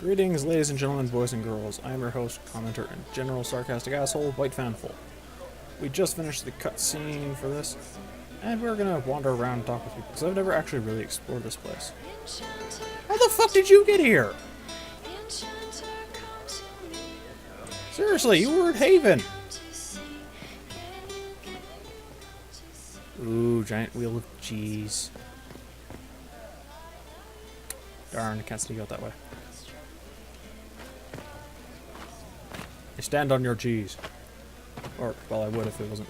Greetings, ladies and gentlemen, boys and girls. I am your host, commenter, and general sarcastic asshole, White Fanful. We just finished the cutscene for this, and we're gonna wander around and talk with people, because I've never actually really explored this place. How the fuck did you get here? Seriously, you were at Haven! Ooh, giant wheel of cheese. Darn, I can't sneak out that way. I stand on your cheese. Or, well, I would if it wasn't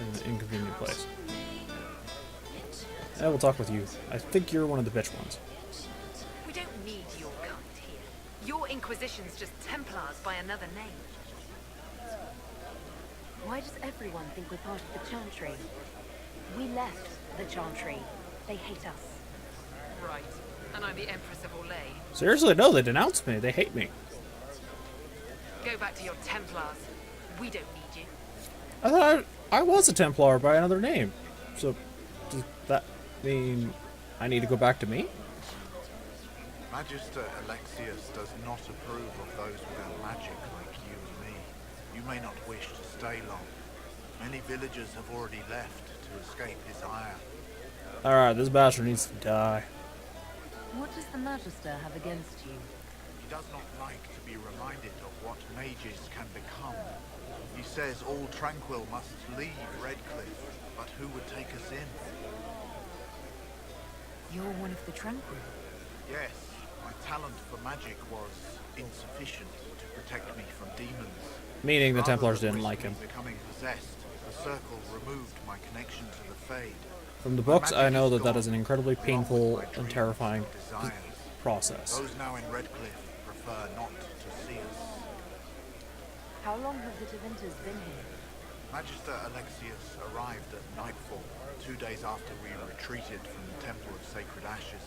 in an inconvenient place. I will talk with you. I think you're one of the bitch ones. We don't need your kind here. Your Inquisition's just Templars by another name. Why does everyone think we're part of the Chantry? We left the Chantry. They hate us. Right. And I'm the Empress of Orlais. Seriously, no, they denounced me. They hate me. Go back to your Templars. We don't need you. I thought I was a Templar by another name. So, does that mean I need to go back to me? Magister Alexius does not approve of those without magic like you and me. You may not wish to stay long. Many villagers have already left to escape his ire. Alright, this bastard needs to die. What does the Magister have against you? He does not like to be reminded of what mages can become. He says all Tranquil must leave Redcliffe, but who would take us in? You're one of the Tranquil. Yes, my talent for magic was insufficient to protect me from demons. Meaning the Rather Templars than didn't risk like him. me becoming possessed, the Circle removed my connection to the Fade. From the books, I know that that is an incredibly painful and terrifying process. Those now in Redcliffe prefer not to see us. How long have the Tevinters been here? Magister Alexius arrived at nightfall, 2 days after we retreated from the Temple of Sacred Ashes.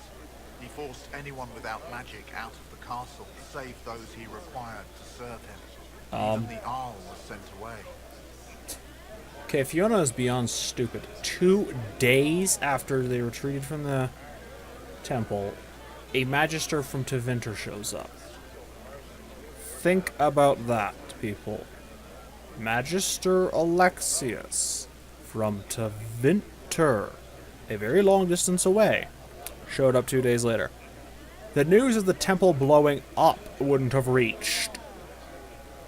He forced anyone without magic out of the castle, save those he required to serve him. Even the Arl was sent away. Okay, Fiona is beyond stupid. 2 days after they retreated from the temple, a Magister from Tevinter shows up. Think about that, people. Magister Alexius from Tevinter, a very long distance away, showed up 2 days later. The news of the temple blowing up wouldn't have reached,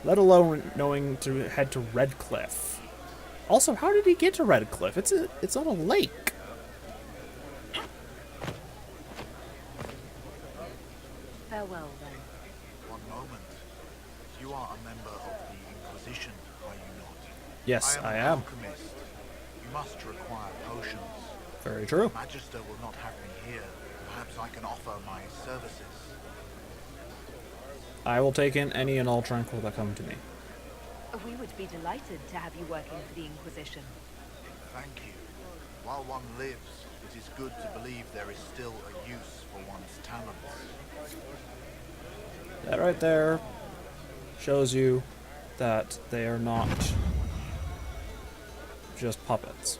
let alone knowing to head to Redcliffe. Also, how did he get to Redcliffe? It's on a lake. Farewell, then. One moment. You are a member of the Inquisition, are you not? Yes, I an am. alchemist. You must require potions. Very true. The Magister will not have me here. Perhaps I can offer my services. I will take in any and all Tranquil that come to me. We would be delighted to have you working for the Inquisition. Thank you. While one lives, it is good to believe there is still a use for one's talents. That right there shows you that they are not just puppets.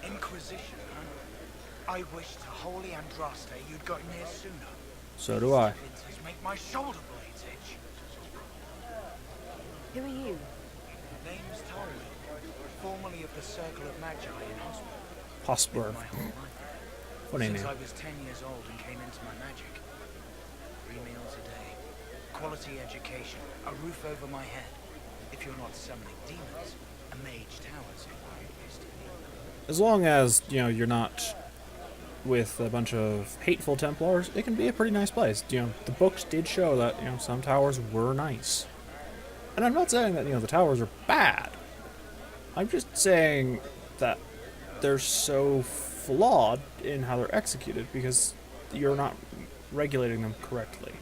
Inquisition, huh? I wish to Holy Andraste you'd gotten here sooner. So do I. These make my shoulder blades itch. Who are you? Name's Tommy, formerly of the Circle of Magi in Hospital. Hosper. My whole life. Funny Since name. I was 10 years old and came into my magic. 3 meals a day, quality education, a roof over my head. If you're not summoning demons, a mage tower's where it used to be. As long as, you're not with a bunch of hateful Templars, it can be a pretty nice place. The books did show that, some towers were nice. And I'm not saying that, the towers are bad. I'm just saying that they're so flawed in how they're executed because you're not regulating them correctly.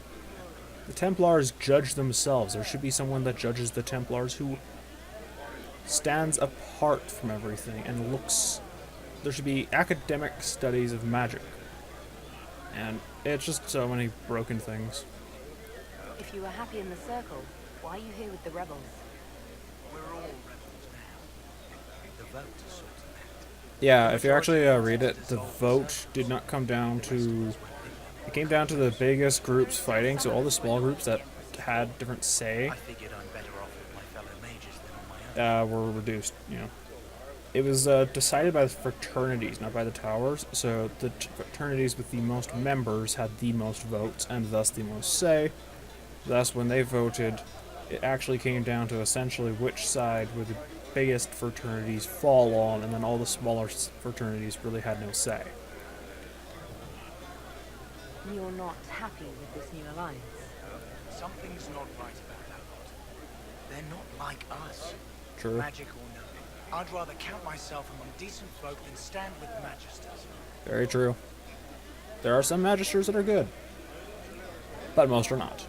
The Templars judge themselves. There should be someone that judges the Templars who stands apart from everything and looks... There should be academic studies of magic. And it's just so many broken things. If you were happy in the Circle, why are you here with the rebels? We're all rebels now. The vote sorts them out. Yeah, if you actually read it, the vote did not come down to It came down to the biggest groups fighting, so all the small groups that had different say I figured I'm better off with my fellow mages than on my own. were reduced. You know, it was decided by the fraternities, not by the towers. So the fraternities with the most members had the most votes, and thus the most say. Thus, when they voted, it actually came down to essentially which side would the biggest fraternities fall on, and then all the smaller fraternities really had no say. You're not happy with this new alliance? Something's not right about that lot. They're not like us. True. Magic or no. I'd rather count myself among decent folk than stand with magisters. Very true. There are some magisters that are good, but most are not.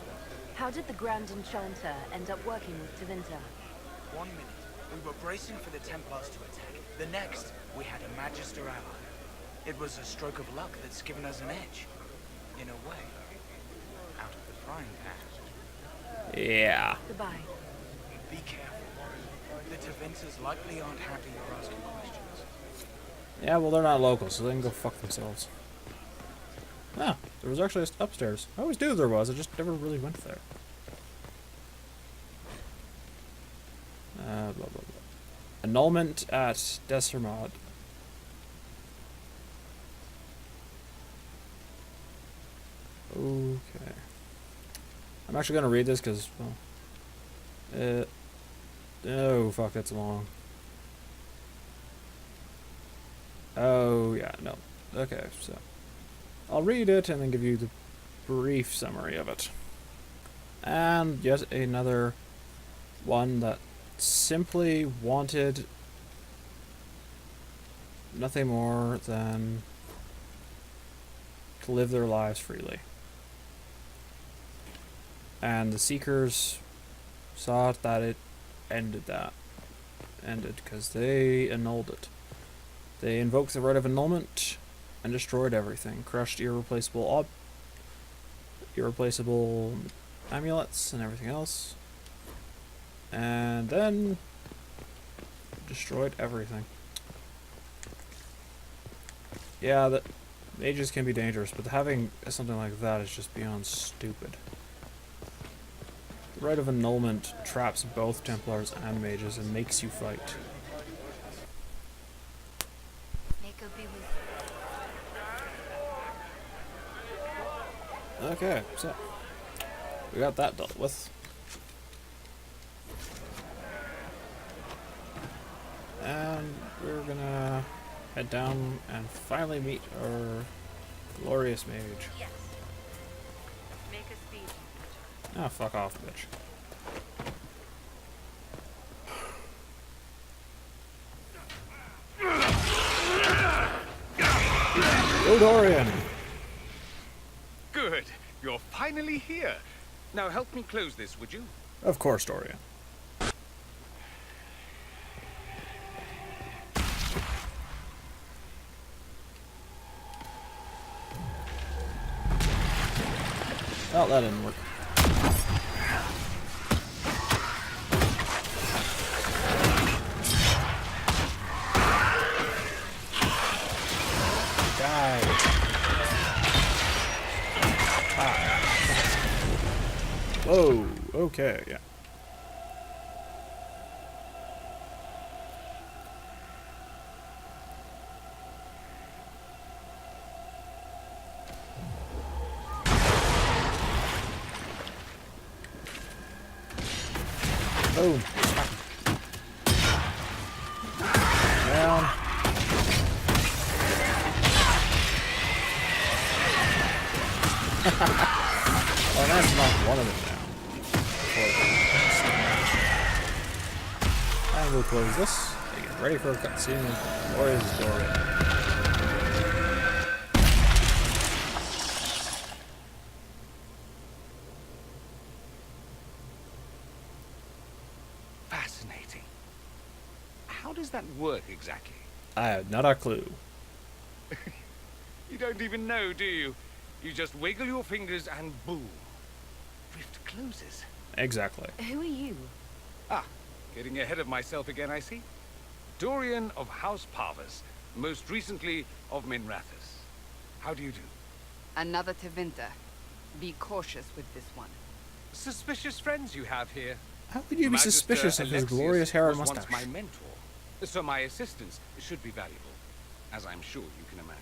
How did the Grand Enchanter end up working with Tevinter? 1 minute, we were bracing for the Templars to attack. The next, we had a Magister ally. It was a stroke of luck that's given us an edge. In a way. Out of the frying pan. Yeah. Goodbye. Be careful. The Tevinters likely aren't happy you're asking questions. Yeah, well, they're not local, so they can go fuck themselves. Ah, there was actually upstairs. I always knew there was, I just never really went there. Blah, blah, blah. Annulment at Deshermod. Okay. I'm actually gonna read this because, well, oh fuck, that's long. Oh yeah, no. Okay, so I'll read it and then give you the brief summary of it. And yet another one that simply wanted nothing more than to live their lives freely. And the Seekers saw that it ended because they annulled it. They invoked the right of annulment and destroyed everything, crushed irreplaceable amulets and everything else, and then destroyed everything. Yeah, the mages can be dangerous, but having something like that is just beyond stupid. The right of annulment traps both Templars and mages and makes you fight. Okay, so we got that dealt with. And we're gonna head down and finally meet our glorious mage. Yes. Make a speed. Ah, fuck off, bitch. Go Dorian! Good. You're finally here. Now help me close this, would you? Of course, Dorian. Well, that didn't work. Die. Whoa, okay, yeah. Boom. Down. Oh, that's not one of them down. And we'll close this. Get ready for a cutscene with Glorious Dorian. Fascinating. How does that work exactly? I have not a clue. You don't even know, do you? You just wiggle your fingers and boom. Rift closes. Exactly. Who are you? Ah, getting ahead of myself again, I see. Dorian of House Parvus, most recently of Minrathous. How do you do? Another Tevinter. Be cautious with this one. Suspicious friends you have here. How could you be Magister suspicious of his Alexius glorious hair and was once mustache? my mentor, so my assistance should be valuable, as I'm sure you can imagine.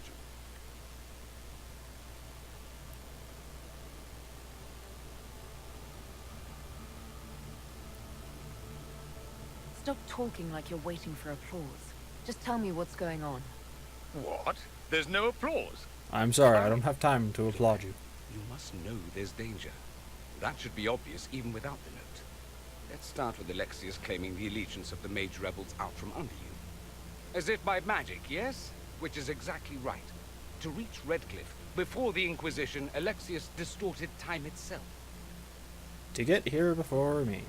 Stop talking like you're waiting for applause. Just tell me what's going on. What? There's no applause? I'm sorry, I don't have time to applaud you. You must know there's danger. That should be obvious even without the note. Let's start with Alexius claiming the allegiance of the mage rebels out from under you. As if by magic, yes? Which is exactly right. To reach Redcliffe, before the Inquisition, Alexius distorted time itself. To get here before me.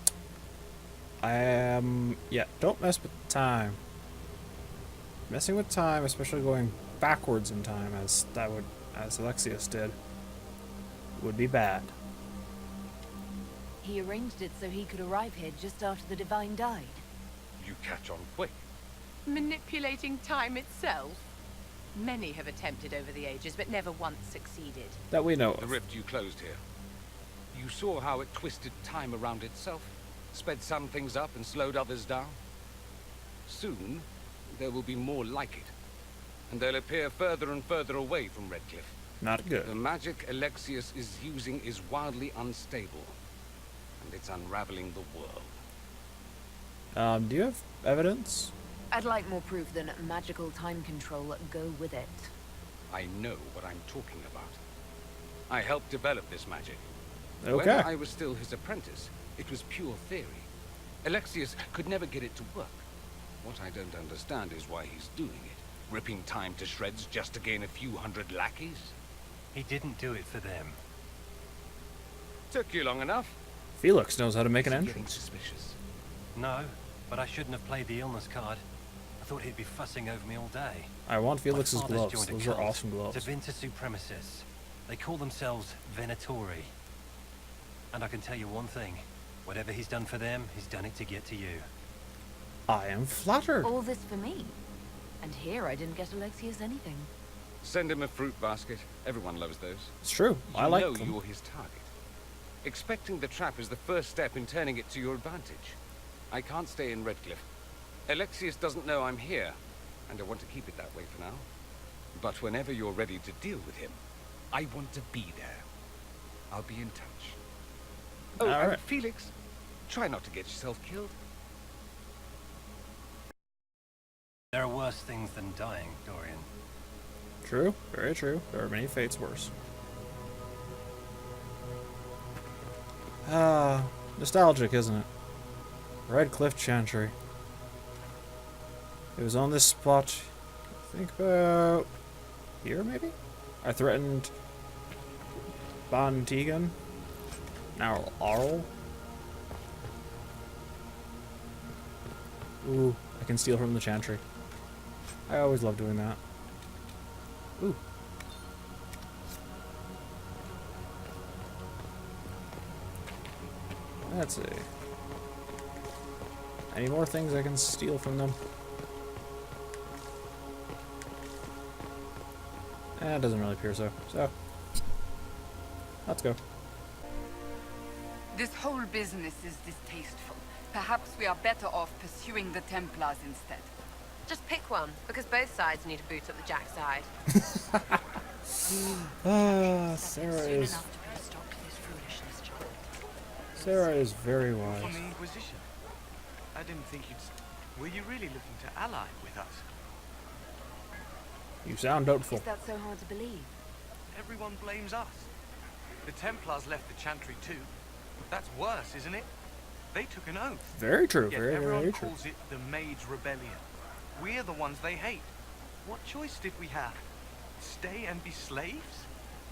Yeah, don't mess with time. Messing with time, especially going backwards in time, as Alexius did, would be bad. He arranged it so he could arrive here just after the Divine died. You catch on quick. Manipulating time itself? Many have attempted over the ages, but never once succeeded. That we know The of. rift you closed here. You saw how it twisted time around itself, sped some things up and slowed others down. Soon, there will be more like it, and they'll appear further and further away from Redcliffe. Not good. The magic Alexius is using is wildly unstable, and it's unraveling the world. Do you have evidence? I'd like more proof than magical time control. Go with it. I know what I'm talking about. I helped develop this magic. Okay. When I was still his apprentice, it was pure theory. Alexius could never get it to work. What I don't understand is why he's doing it. Ripping time to shreds just to gain a few hundred lackeys? He didn't do it for them. Took you long enough. Felix knows how to make an Is he getting entrance. suspicious? No, but I shouldn't have played the illness card. I thought he'd be fussing over me all day. I want Felix's My father's gloves. joined a Those are cult, awesome gloves. Tevinter Supremacists. They call themselves Venatori. And I can tell you one thing. Whatever he's done for them, he's done it to get to you. I am flattered. All this for me. And here I didn't get Alexius anything. Send him a fruit basket. Everyone loves those. It's true. I You like know them. you're his target. Expecting the trap is the first step in turning it to your advantage. I can't stay in Redcliffe. Alexius doesn't know I'm here, and I want to keep it that way for now. But whenever you're ready to deal with him, I want to be there. I'll be in touch. Oh, All and right. Felix, try not to get yourself killed. There are worse things than dying, Dorian. True. Very true. There are many fates worse. Nostalgic, isn't it? Redcliffe Chantry. It was on this spot, I think about here, maybe? I threatened Bon Tegan. Now Arl. Ooh, I can steal from the Chantry. I always love doing that. Ooh. Let's see. Any more things I can steal from them? It doesn't really appear so. So, let's go. This whole business is distasteful. Perhaps we are better off pursuing the Templars instead. Just pick one, because both sides need to boot up the Jack side. Sarah is very From wise. the Inquisition. I didn't think you'd... Were you really looking to ally with us? You sound doubtful. Is that so hard to believe? Everyone blames us. The Templars left the Chantry too. That's worse, isn't it? They took an oath. Very true. Yet Very, everyone very true. calls it the Mage Rebellion. We're the ones they hate. What choice did we have? Stay and be slaves?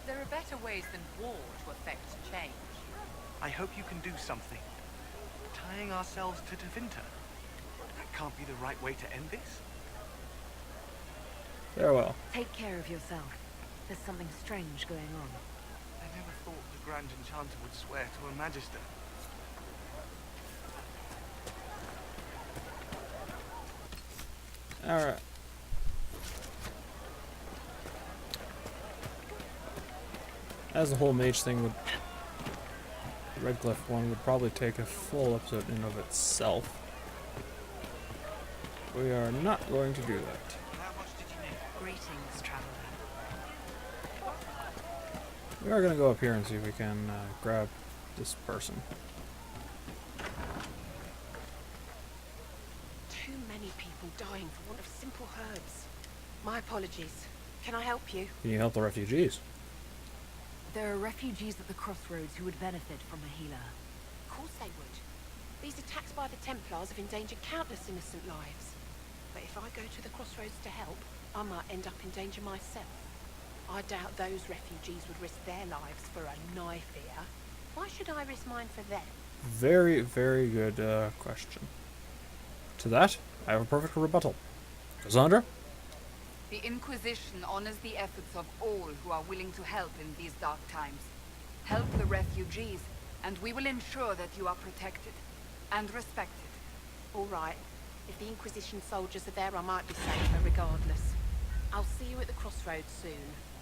There are better ways than war to affect change. I hope you can do something. Tying ourselves to Tevinter. That can't be the right way to end this. Farewell. Take care of yourself. There's something strange going on. I never thought the Grand Enchanter would swear to a Magister. Alright. as the whole mage thing would, the Redcliffe one would probably take a full episode in and of itself. We are not going to do that. Greetings, traveler. We are going to go up here and see if we can grab this person. Too many people dying for want of simple herbs. My apologies. Can I help you? Can you help the refugees? There are refugees at the crossroads who would benefit from a healer. Of course they would. These attacks by the Templars have endangered countless innocent lives. But if I go to the crossroads to help, I might end up in danger myself. I doubt those refugees would risk their lives for a knife here. Why should I risk mine for them? Very, very good question. To that, I have a perfect rebuttal. Cassandra? The Inquisition honors the efforts of all who are willing to help in these dark times. Help the refugees, and we will ensure that you are protected and respected. All right. If the Inquisition soldiers are there, I might be safer regardless. I'll see you at the crossroads soon.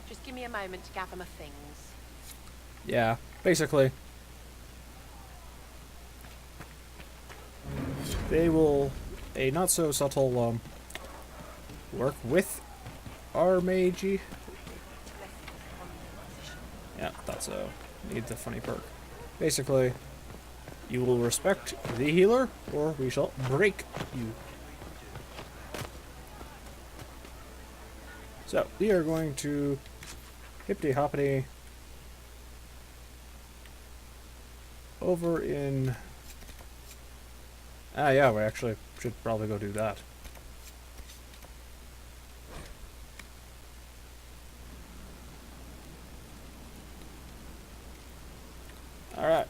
Just give me a moment to gather my things. Yeah, basically. They will, a not so subtle, work with our magey. Yeah, that's need the funny perk. Basically, you will respect the healer, or we shall break you. So, we are going to hippity hoppity over in... Ah, yeah, we actually should probably go do that. Alright.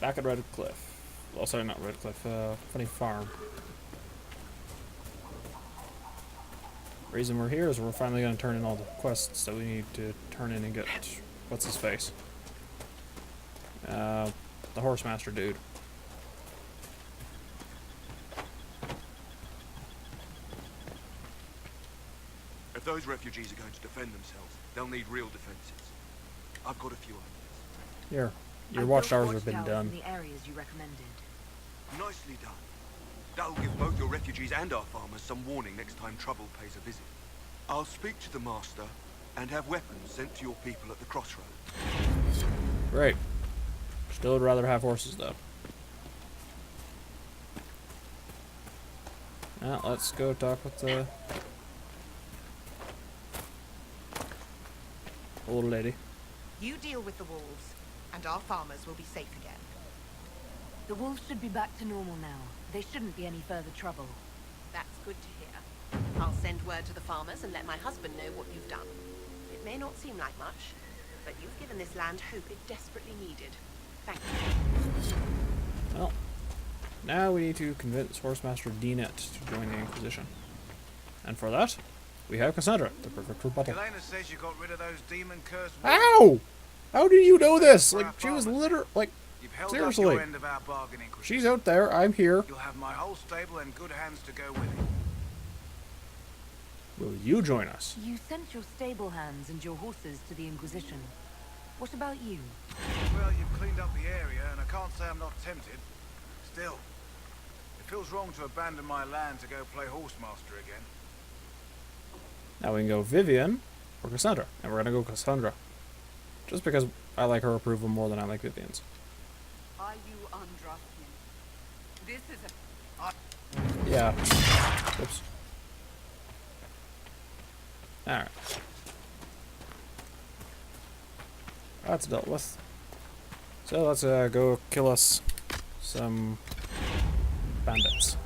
Back at Redcliffe. Well, sorry, not Redcliffe. Funny Farm. Reason we're here is we're finally going to turn in all the quests that we need to turn in and get... What's his face? The Horsemaster dude. If those refugees are going to defend themselves, they'll need real defenses. I've got a few ideas. Here. Your watchtowers have been done. In the areas you recommended. Nicely done. That'll give both your refugees and our farmers some warning next time trouble pays a visit. I'll speak to the master and have weapons sent to your people at the crossroads. Great. Still would rather have horses, though. Now, let's go talk with the old lady. You deal with the wolves, and our farmers will be safe again. The wolves should be back to normal now. There shouldn't be any further trouble. That's good to hear. I'll send word to the farmers and let my husband know what you've done. It may not seem like much, but you've given this land hope it desperately needed. Thank you. Well, now we need to convince Horsemaster Dinet to join the Inquisition. And for that, we have Cassandra, the perfect rebuttal. Elena says you got rid of those demon-cursed... Ow! How did you know this? Like, she was literally, like, You've held seriously. up your end of our bargain, Inquisition. She's out there, I'm here. You'll have my whole stable and good hands to go with it. Will you join us? You sent your stable hands and your horses to the Inquisition. What about you? Well, you've cleaned up the area, and I can't say I'm not tempted. Still, it feels wrong to abandon my land to go play horsemaster again. Now we can go Vivian or Cassandra. And we're gonna go Cassandra. Just because I like her approval more than I like Vivian's. Are you undrafted? This is a... Yeah. Oops. Alright. That's dealt with. So let's go kill us some bandits.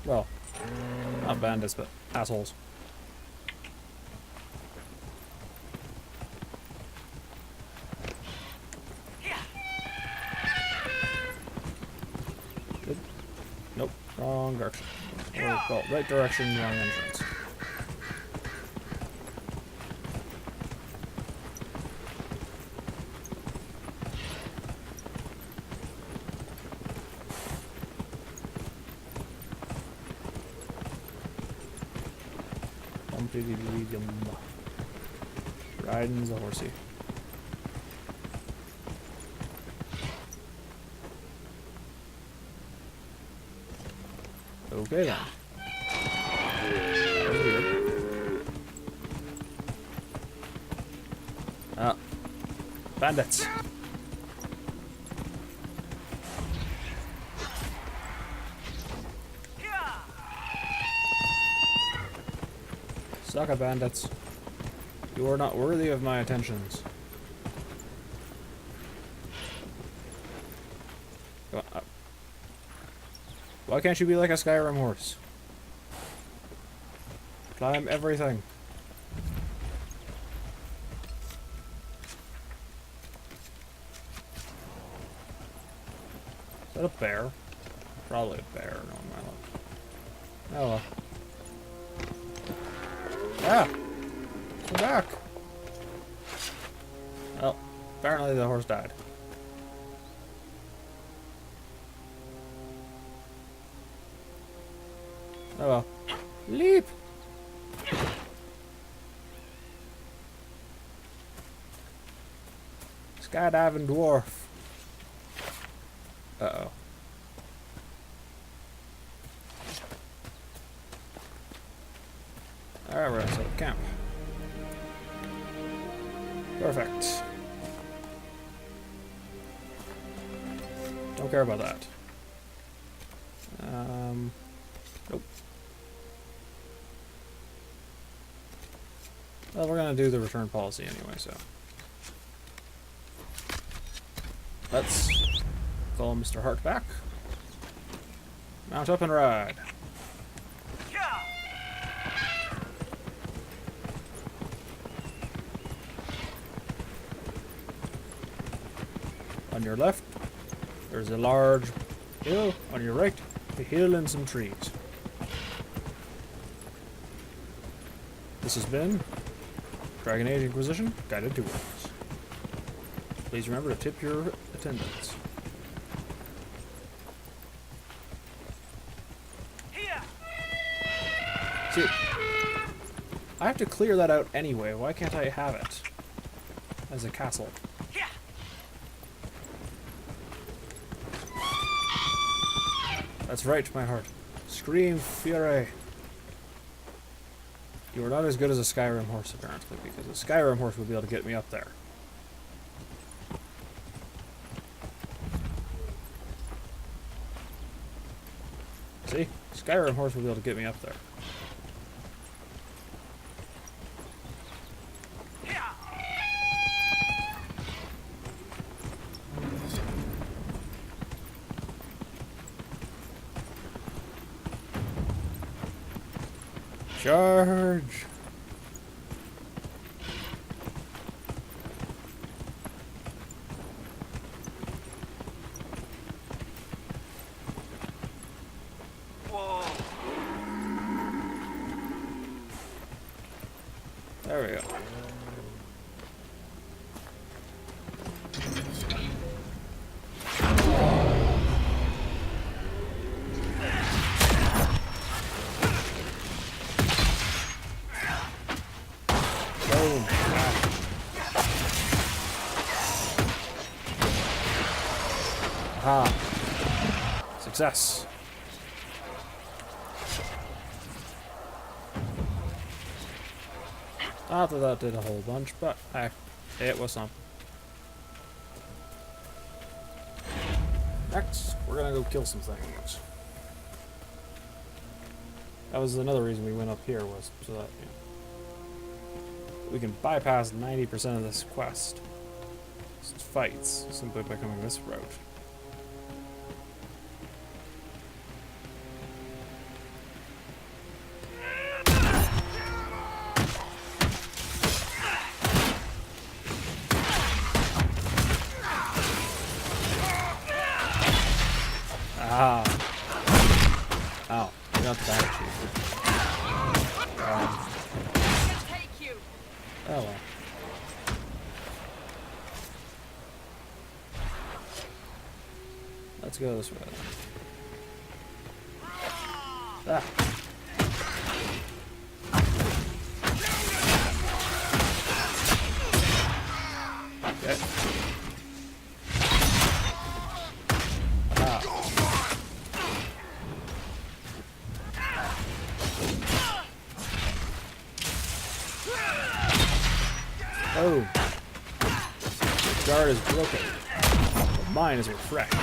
Well, not bandits, but assholes. Good. Nope, wrong direction. Or, well, right direction, wrong entrance. Riding the horsey. Okay then. That was weird. Ah. Bandits. Sucker bandits. You are not worthy of my attentions. Come on, up. Why can't you be like a Skyrim horse? Climb everything. Is that a bear? Probably a bear. No, my luck. Oh well. Ah! Come back! Well, apparently the horse died. Oh well. Leap! Skydiving dwarf. Uh-oh. Alright, we're gonna set up camp. Perfect. Don't care about that. Nope. Well, we're gonna do the return policy anyway, so. Let's call Mr. Hart back. Mount up and ride. On your left, there's a large hill. On your right, a hill and some trees. This has been Dragon Age Inquisition Guided Tours. Please remember to tip your attendants. See, I have to clear that out anyway. Why can't I have it as a castle? That's right, my heart. Scream fury. You are not as good as a Skyrim horse, apparently, because a Skyrim horse would be able to get me up there. See? Skyrim horse would be able to get me up there. Charge! Whoa! There we go. Aha. Success. Not that that did a whole bunch, but hey, it was something. Next, we're gonna go kill some things. That was another reason we went up here, was so that, you know, we can bypass 90% of this quest. This fights simply by coming this route. Ah. Ow. We got that achievement. Oh well. Let's go this way. Ah. Okay. Ah. Boom. The guard is broken. But mine is refreshed.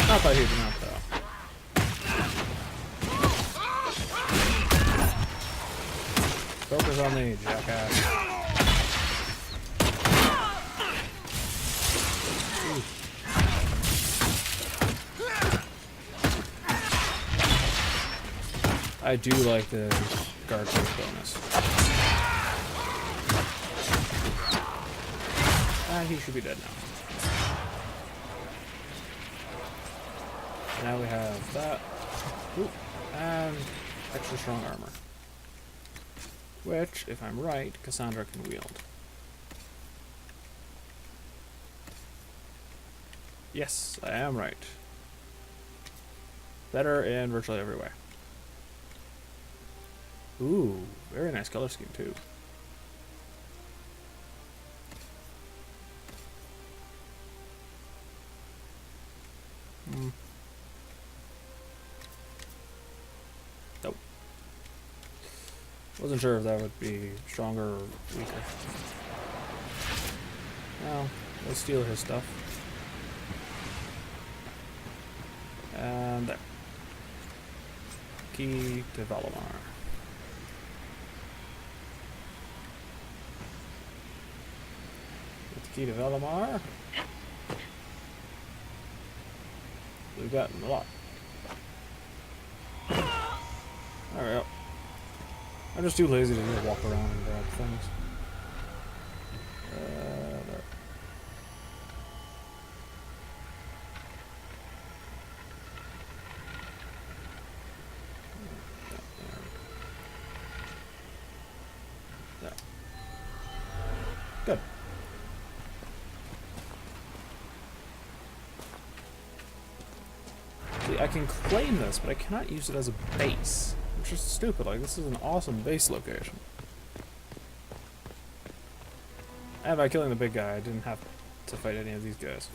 Not by huge amount, though. Focus on me, jackass. Ooh. I do like the guard force bonus. And he should be dead now. Now we have that. Ooh, and extra strong armor. Which, if I'm right, Cassandra can wield. Yes, I am right. Better in virtually every way. Ooh, very nice color scheme too. Nope. Wasn't sure if that would be stronger or weaker. Well, let's steal his stuff. And there. Key to Valimar. With the key to Valimar, we've gotten a lot. There we go. I'm just too lazy to just walk around and grab things. There. There. Good. See, I can claim this, but I cannot use it as a base. Which is stupid. Like, this is an awesome base location. And by killing the big guy, I didn't have to fight any of these guys.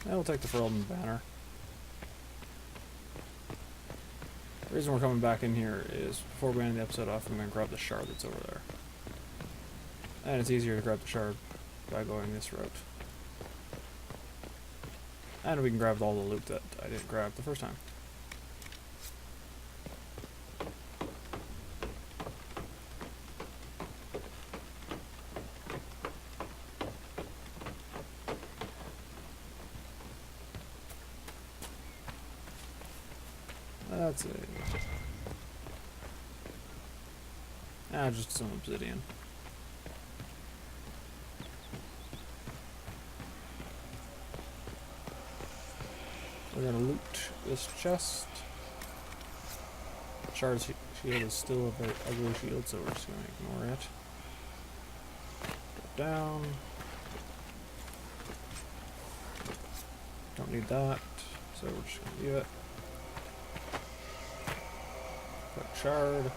I will take the Ferelden banner. The reason we're coming back in here is before we end the episode off, I'm going to grab the shard that's over there. And it's easier to grab the shard by going this route. And we can grab all the loot that I didn't grab the first time. That's it. Ah, just some obsidian. We're gonna loot this chest. Shard's shield is still a very ugly shield, so we're just gonna ignore it. Drop down. Don't need that, so we're just gonna leave it. Quick shard.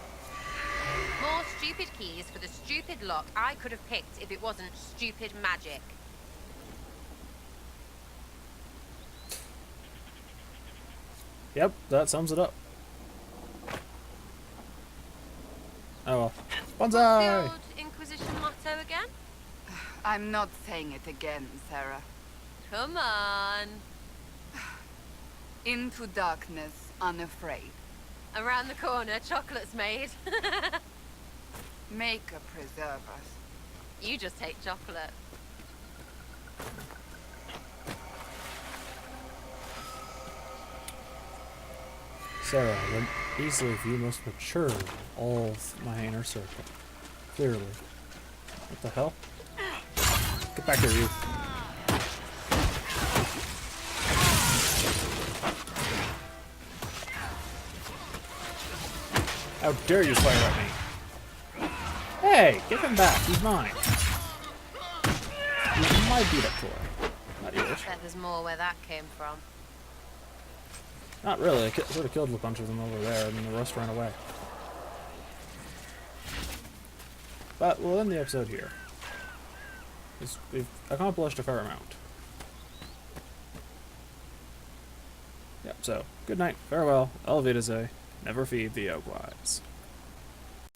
More stupid keys for the stupid lock I could have picked if it wasn't stupid magic. Yep, that sums it up. Oh well. What's the Bonsai! old Inquisition motto again? I'm not saying it again, Sarah. Come on. Into darkness, unafraid. Around the corner, chocolate's made. Maker preserve us. You just hate chocolate. Sarah, the easily view most mature of all of my inner circle. Clearly. What the hell? Get back here, you. How dare you fire at me? Hey, give him back. He's mine. My beat-up toy. Not yours. Bet there's more where that came from. Not really. I sort of killed a bunch of them over there, and then the rest ran away. But we'll end the episode here. We've accomplished a fair amount. Yep, so, good night, farewell, Auf Wiedersehen, never feed the Oakwise.